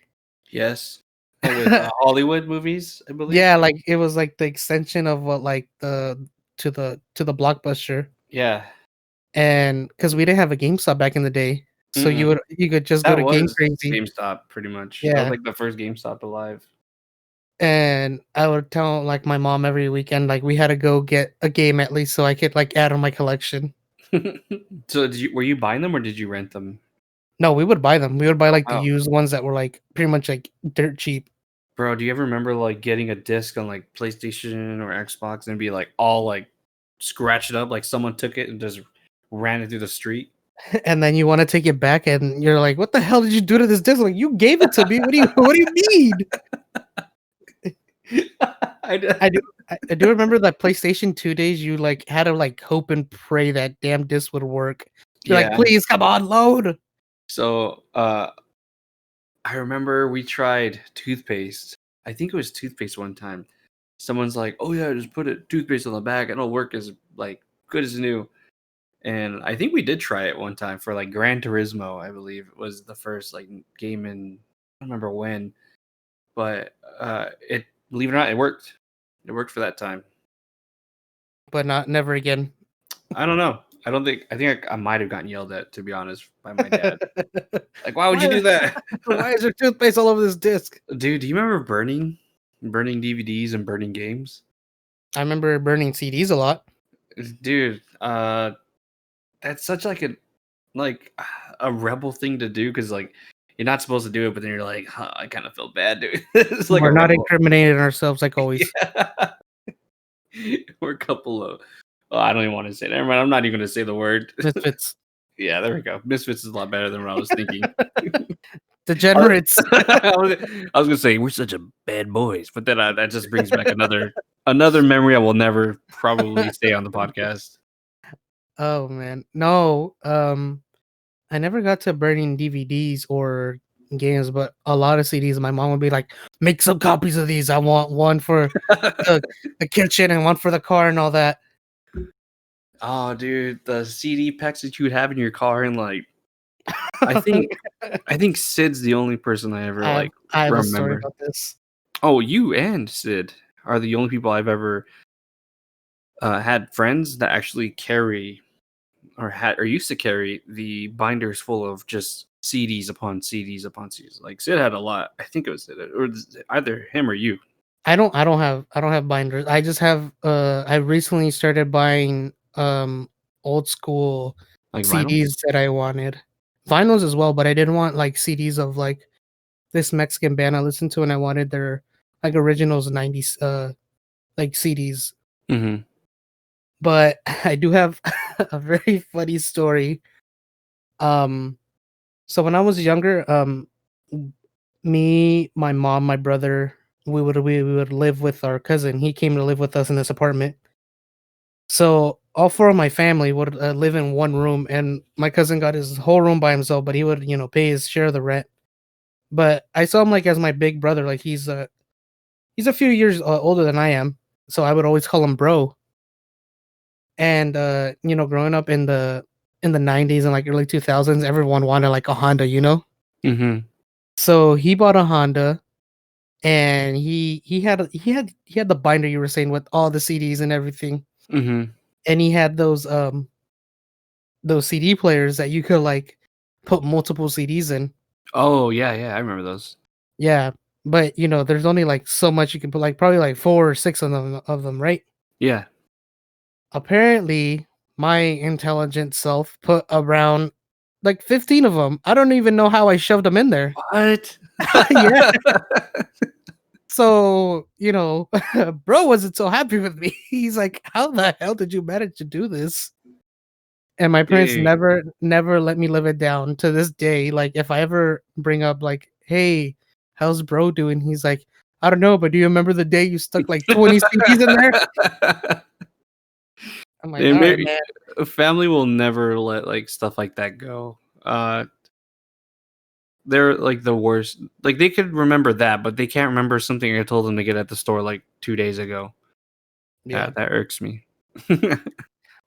Yes. With Hollywood movies, I believe. Yeah, like it was like the extension of what like the to the Blockbuster, Yeah. and because we didn't have a GameStop back in the day, so Mm-mm. you could just go That to Game was Crazy. GameStop pretty much. That was Yeah. like the first GameStop alive. And I would tell like my mom every weekend like we had to go get a game at least so I could like add on my collection. So were you buying them or did you rent them? No, we would buy them. We would buy like the Oh, used ones that were like pretty much like dirt cheap. bro, do you ever remember like getting a disc on like PlayStation or Xbox and be like all like scratched up, like someone took it and just ran it through the street? And then you want to take it back and you're like, what the hell did you do to this disc? Like you gave it to me. What do you mean? I d- I do I do remember that PlayStation 2 days you like had to like hope and pray that damn disc would work. You're like, yeah. please come on, load. So I remember we tried toothpaste. I think it was toothpaste one time. Someone's like, "Oh yeah, just put a toothpaste on the back and it'll work as like good as new." and I think we did try it one time for like Gran Turismo. I believe it was the first like game in I don't remember when, but it believe it or not, it worked. It worked for that time. but not never again. I don't know. I don't think. I think I might have gotten yelled at, to be honest, by my dad. Like, why would you why, do that, why is there toothpaste all over this disc? dude? Do you remember burning DVDs and burning games, I remember burning CDs a lot. dude? That's such like a rebel thing to do because like you're not supposed to do it, but then you're like, huh, I kind of feel bad, dude. It's like We're a not rebel. incriminating ourselves like always. Yeah. We're a couple of. Oh, I don't even want to say that. Never mind. I'm not even going to say the word. Misfits. Yeah, there we go. Misfits is a lot better than what I was thinking. Degenerates. I was gonna say we're such a bad boys, but then that just brings back another memory I will never probably say on the podcast. Oh man. No. I never got to burning DVDs or games, but a lot of CDs. My mom would be like, "Make some copies of these. I want one for the, the kitchen and one for the car and all that." Oh, dude, the CD packs that you would have in your car, and like, I think Sid's the only person I ever like I have a story remember. about this. Oh, you and Sid are the only people I've ever had friends that actually carry or used to carry the binders full of just CDs upon CDs upon CDs. Like Sid had a lot. I think it was Sid, or either him or you. I don't have binders. I just have I recently started buying old school Like vinyl. CDs that I wanted. Vinyls as well, but I didn't want like CDs of like this Mexican band I listened to, and I wanted their like originals 90s like CDs. Mm-hmm. But I do have a very funny story. Um so when I was younger, me, my mom, my brother, we would live with our cousin. He came to live with us in this apartment. So all four of my family would live in one room, and my cousin got his whole room by himself, but he would, pay his share of the rent. But I saw him like as my big brother, like he's a few years older than I am, so I would always call him bro. And growing up in the 90s and like early 2000s, everyone wanted like a Honda, Mm-hmm. So he bought a Honda, and he had the binder you were saying with all the CDs and everything, Mm-hmm. and he had those CD players that you could like put multiple CDs in. Oh yeah, yeah, I remember those. Yeah, but there's only like so much you can put, like probably like 4 or 6 of them, right? Yeah. Apparently, my intelligent self put around like 15 of them. I don't even know how I shoved them in there. What? Yeah. So, bro wasn't so happy with me. He's like, "How the hell did you manage to do this?" And my parents Dang. never let me live it down to this day. Like if I ever bring up like, "Hey, how's bro doing?" He's like, "I don't know, but do you remember the day you stuck like 20 CDs in there?" I'm like, They "All right, may, man." a family will never let like stuff like that go. They're like the worst. Like they could remember that, but they can't remember something I told them to get at the store like 2 days ago. Yeah. That irks me. I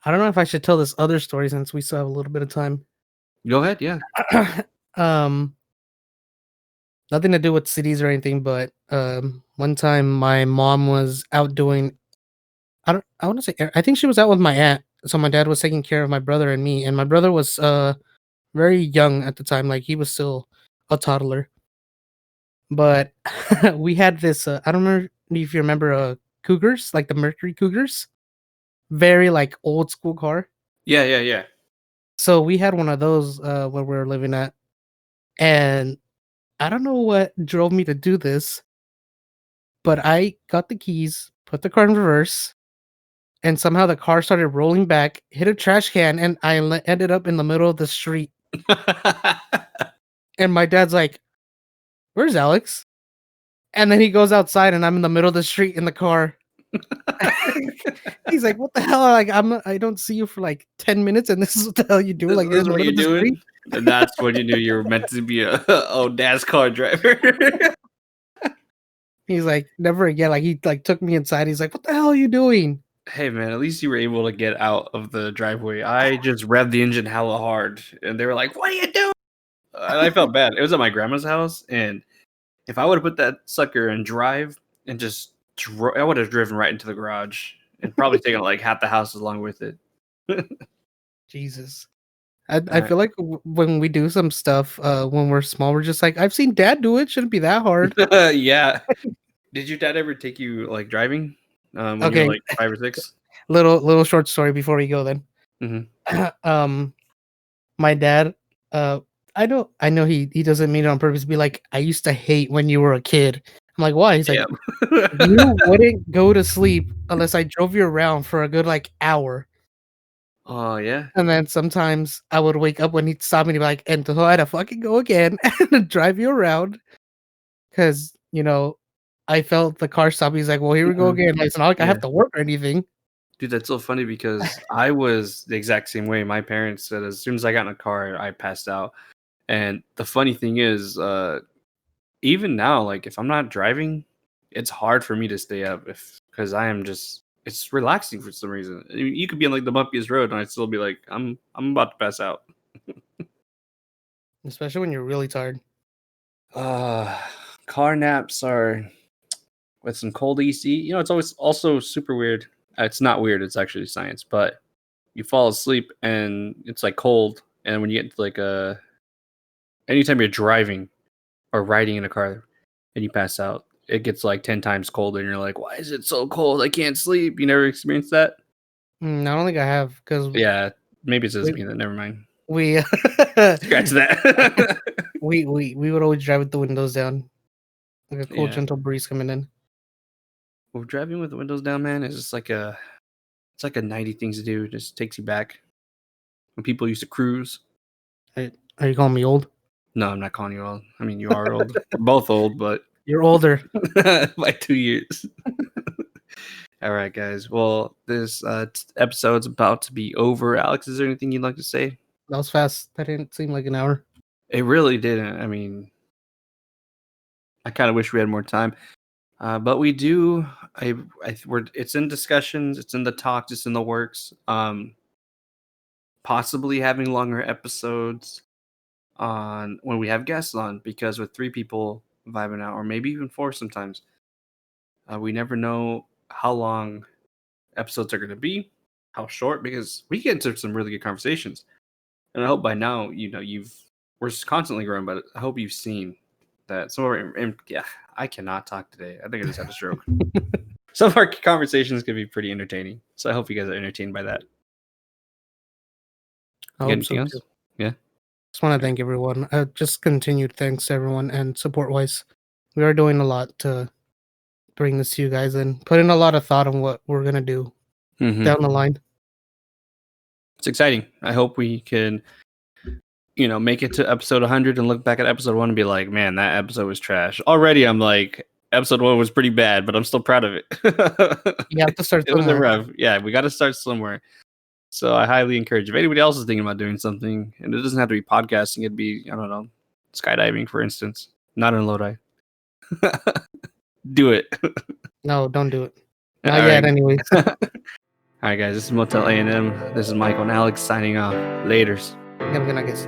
don't know if I should tell this other story since we still have a little bit of time. Go ahead. Yeah. um Nothing to do with cities or anything, but one time my mom was out doing, I want to say, I think she was out with my aunt. So my dad was taking care of my brother and me, and my brother was very young at the time, like he was still a toddler. But we had this I don't remember if you remember Cougars, like the Mercury Cougars, very like old school car. Yeah. Yeah. Yeah. So we had one of those where we were living at, and I don't know what drove me to do this, but I got the keys, put the car in reverse, and somehow the car started rolling back, hit a trash can, and I ended up in the middle of the street. And my dad's like, "Where's Alex?" And then he goes outside, and I'm in the middle of the street in the car. He's like, "What the hell? Like, I don't see you for like 10 minutes, and this is what the hell you do? This Like, you're in is the what middle you're of the street?" doing, and that's when you knew you were meant to be a NASCAR driver. He's like, "Never again." Like, he like took me inside. He's like, "What the hell are you doing?" Hey man, at least you were able to get out of the driveway. I just revved the engine hella hard, and they were like, "What are you doing?" And I felt bad. It was at my grandma's house, and if I would have put that sucker in drive and just, I would have driven right into the garage and probably taken like half the house along with it. Jesus. I Uh, feel like when we do some stuff, when we're small, we're just like, I've seen dad do it. Shouldn't be that hard. yeah. Did your dad ever take you like driving when you were Okay, like 5 or 6? little short story before we go then. Mm-hmm. um, my dad, uh, I know he doesn't mean it on purpose. Be like, I used to hate when you were a kid. I'm like, why? He's like, Yeah. you wouldn't go to sleep unless I drove you around for a good like hour. Oh yeah. And then sometimes I would wake up when he'd stop me and he'd be like, and so I had to fucking go again and drive you around. Cause, I felt the car stop. He's like, well, here we go Mhm. again. Like, it's not like I Yeah. have to work or anything. Dude, that's so funny because I was the exact same way. My parents said as soon as I got in a car, I passed out. And the funny thing is, even now, like if I'm not driving, it's hard for me to stay up if because I am just it's relaxing for some reason. You could be on like the bumpiest road and I'd still be like, I'm about to pass out. Especially when you're really tired. Uh car naps are with some cold AC. It's always also super weird. It's not weird, it's actually science, but you fall asleep and it's like cold and when you get into like anytime you're driving or riding in a car and you pass out, it gets like 10 times colder and you're like, why is it so cold? I can't sleep. You never experienced that? I don't think I have because Yeah, maybe it's just we me then. Never mind. we Scratch that. we would always drive with the windows down, like a cool Yeah. gentle breeze coming in. Well, driving with the windows down, man, is just like it's like a 90 things to do. It just takes you back when people used to cruise. Are you calling me old? No, I'm not calling you old. I mean, you are old. We're both old, but You're older. by 2 years. All right, guys. Well, this episode's about to be over. Alex, is there anything you'd like to say? That was fast. That didn't seem like an hour. It really didn't. I mean, I kind of wish we had more time, but we do. It's in discussions. It's in the talks. It's in the works. Possibly having longer episodes on when we have guests on, because with 3 people vibing out, or maybe even 4 sometimes, we never know how long episodes are going to be, how short, because we get into some really good conversations. And I hope by now, we're just constantly growing, but I hope you've seen that some of our, yeah, I cannot talk today. I think I just had a stroke. Some of our conversations can be pretty entertaining. So I hope you guys are entertained by that. I You got hope so anything too. else? Yeah. Just want to thank everyone. Just continued thanks to everyone and support wise. We are doing a lot to bring this to you guys and put in a lot of thought on what we're gonna do down the line. It's exciting. I hope we can, make it to episode 100 and look back at episode 1 and be like, man, that episode was trash. Already, I'm like, episode 1 was pretty bad, but I'm still proud of it. You have to start It was a somewhere. rev. Yeah, we got to start somewhere. So I highly encourage if anybody else is thinking about doing something, and it doesn't have to be podcasting, it'd be, I don't know, skydiving, for instance, not in Lodi. Do it. No, don't do it. All Not right. yet, anyways. All right, guys. This is Motel A&M. This is Michael and Alex signing off. Laters. Have a good night, guys.